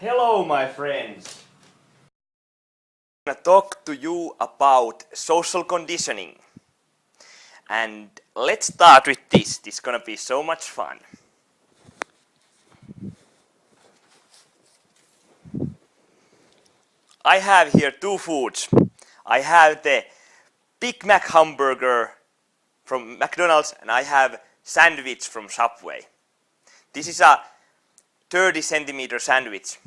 Hello, my friends. I'm gonna talk to you about social conditioning. And let's start with this. This is gonna be so much fun. I have here two foods. I have the Big Mac hamburger from McDonald's and I have sandwich from Subway. This is a 30-centimeter sandwich.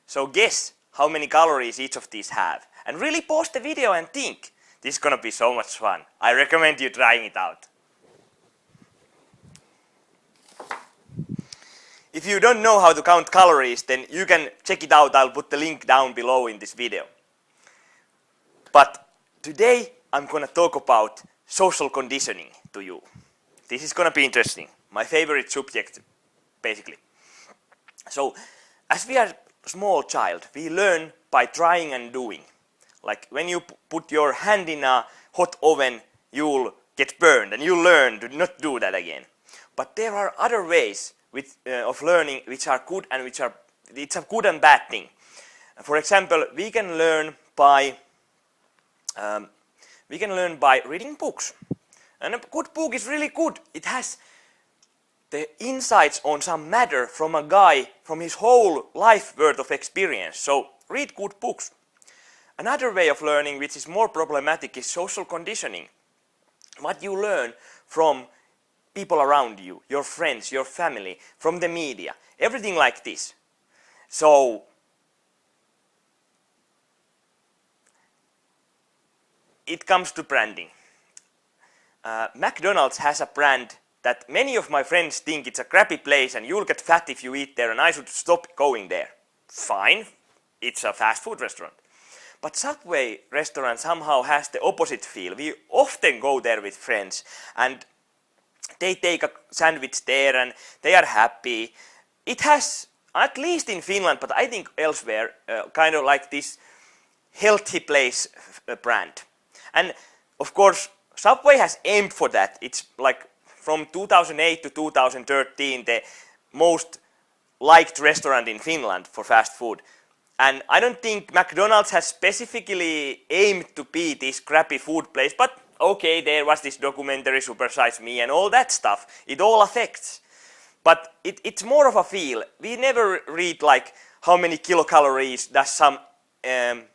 So guess how many calories each of these have. And really pause the video and think. This is gonna be so much fun. I recommend you trying it out. If you don't know how to count calories, then you can check it out. I'll put the link down below in this video. But today I'm gonna talk about social conditioning to you. This is gonna be interesting. My favorite subject, basically. So, as we are a small child, we learn by trying and doing. Like when you put your hand in a hot oven, you'll get burned and you learn to not do that again. But there are other ways of learning which are good and it's a good and bad thing. For example, we can learn by reading books. And a good book is really good. It has the insights on some matter from a guy from his whole life worth of experience. So read good books. Another way of learning which is more problematic is social conditioning. What you learn from people around you, your friends, your family, from the media, everything like this. So it comes to branding. McDonald's has a brand that many of my friends think it's a crappy place and you'll get fat if you eat there and I should stop going there. Fine, it's a fast food restaurant. But Subway restaurant somehow has the opposite feel. We often go there with friends and they take a sandwich there and they are happy. It has, at least in Finland, but I think elsewhere, kind of like this healthy place brand. And of course, Subway has aimed for that. It's like from 2008 to 2013 the most liked restaurant in Finland for fast food. And I don't think McDonald's has specifically aimed to be this crappy food place, but okay, there was this documentary Super Size Me and all that stuff. It all affects. But it's more of a feel. We never read like how many kilocalories does some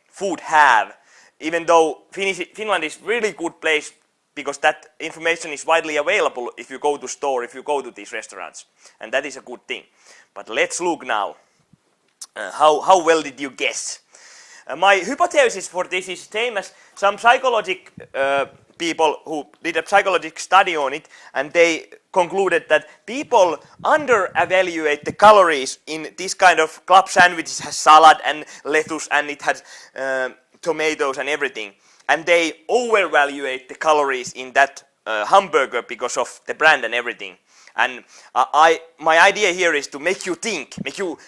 food have, even though Finland is really good place because that information is widely available if you go to store, if you go to these restaurants. And that is a good thing. But let's look now. How well did you guess? My hypothesis for this is same as some psychologic people who did a psychological study on it, and they concluded that people under-evaluate the calories in this kind of club sandwiches. It has salad and lettuce and it has tomatoes and everything. And they overvaluate the calories in that hamburger because of the brand and everything. And my idea here is to make you think, make you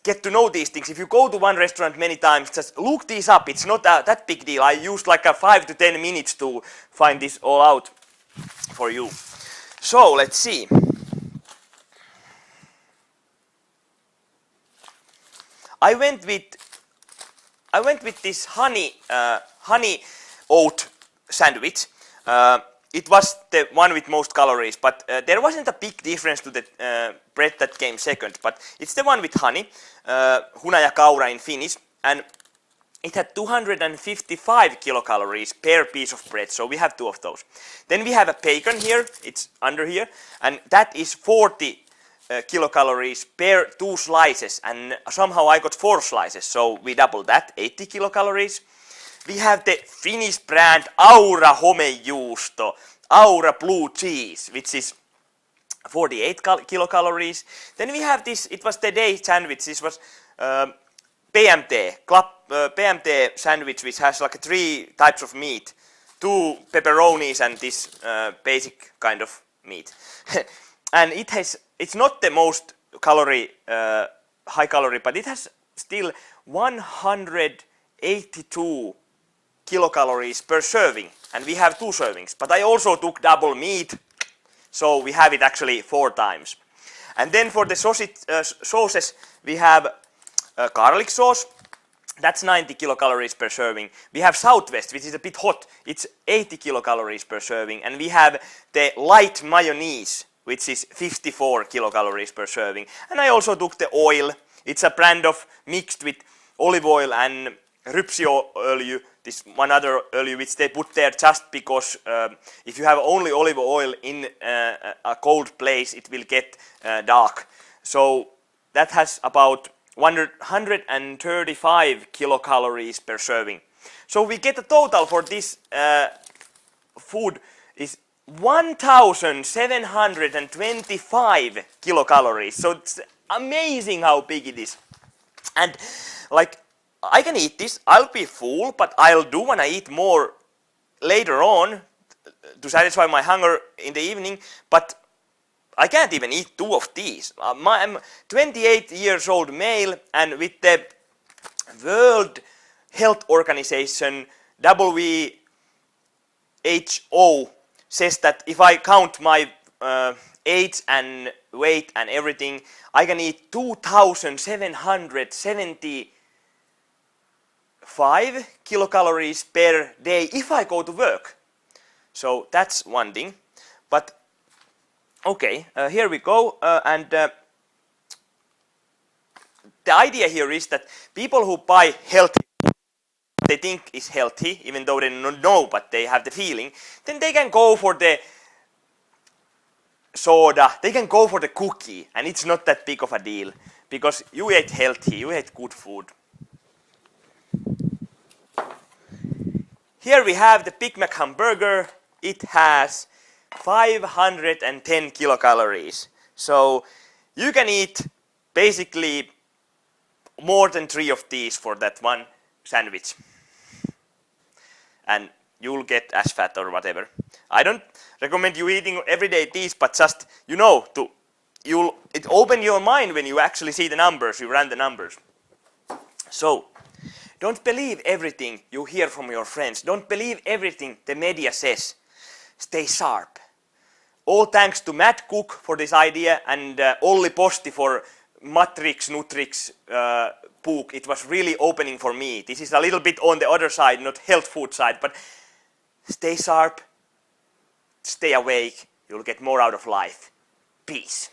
get to know these things. If you go to one restaurant many times, just look these up. It's not that big deal. I used like 5 to 10 minutes to find this all out for you. So let's see. I went with this honey oat sandwich. It was the one with most calories, but there wasn't a big difference to the bread that came second. But it's the one with honey, hunajakaura in Finnish, and it had 255 kilocalories per piece of bread, so we have two of those. Then we have a bacon here, it's under here, and that is 40 kilocalories per 2 slices, and somehow I got 4 slices, so we doubled that, 80 kilocalories. We have the Finnish brand Aura homejuusto, Aura blue cheese, which is 48 kilocalories. Then we have this, it was the day sandwich, this was PMT sandwich, which has like 3 types of meat, 2 pepperonis and this basic kind of meat. And it's not the most high calorie, but it has still 182 kilocalories per serving, and we have 2 servings. But I also took double meat, so we have it actually 4 times. And then for the sauces, we have garlic sauce. That's 90 kilocalories per serving. We have Southwest, which is a bit hot. It's 80 kilocalories per serving. And we have the light mayonnaise, which is 54 kilocalories per serving. And I also took the oil. It's a brand of mixed with olive oil and rypsiöljy, this one other oil which they put there just because if you have only olive oil in a cold place, it will get dark. So that has about 135 kilocalories per serving. So we get a total for this food is 1725 kilocalories. So it's amazing how big it is. And like, I can eat this, I'll be full, but I'll do when I eat more later on to satisfy my hunger in the evening, but I can't even eat 2 of these. I'm 28 years old male, and with the World Health Organization, WHO, says that if I count my age and weight and everything, I can eat 2,775 kilocalories per day if I go to work. So that's one thing. But okay, here we go. The idea here is that people who buy healthy, they think is healthy, even though they don't know, but they have the feeling, then they can go for the soda, they can go for the cookie, and it's not that big of a deal, because you ate healthy, you ate good food. Here we have the Big Mac hamburger. It has 510 kilocalories. So you can eat basically more than 3 of these for that one sandwich. And you'll get as fat or whatever. I don't recommend you eating everyday these, but just, you know, it open your mind when you actually see the numbers, you run the numbers. So, don't believe everything you hear from your friends. Don't believe everything the media says. Stay sharp. All thanks to Matt Cook for this idea and Olli Posti for Matrix Nutrix book. It was really opening for me. This is a little bit on the other side, not health food side, but stay sharp, stay awake, you'll get more out of life. Peace.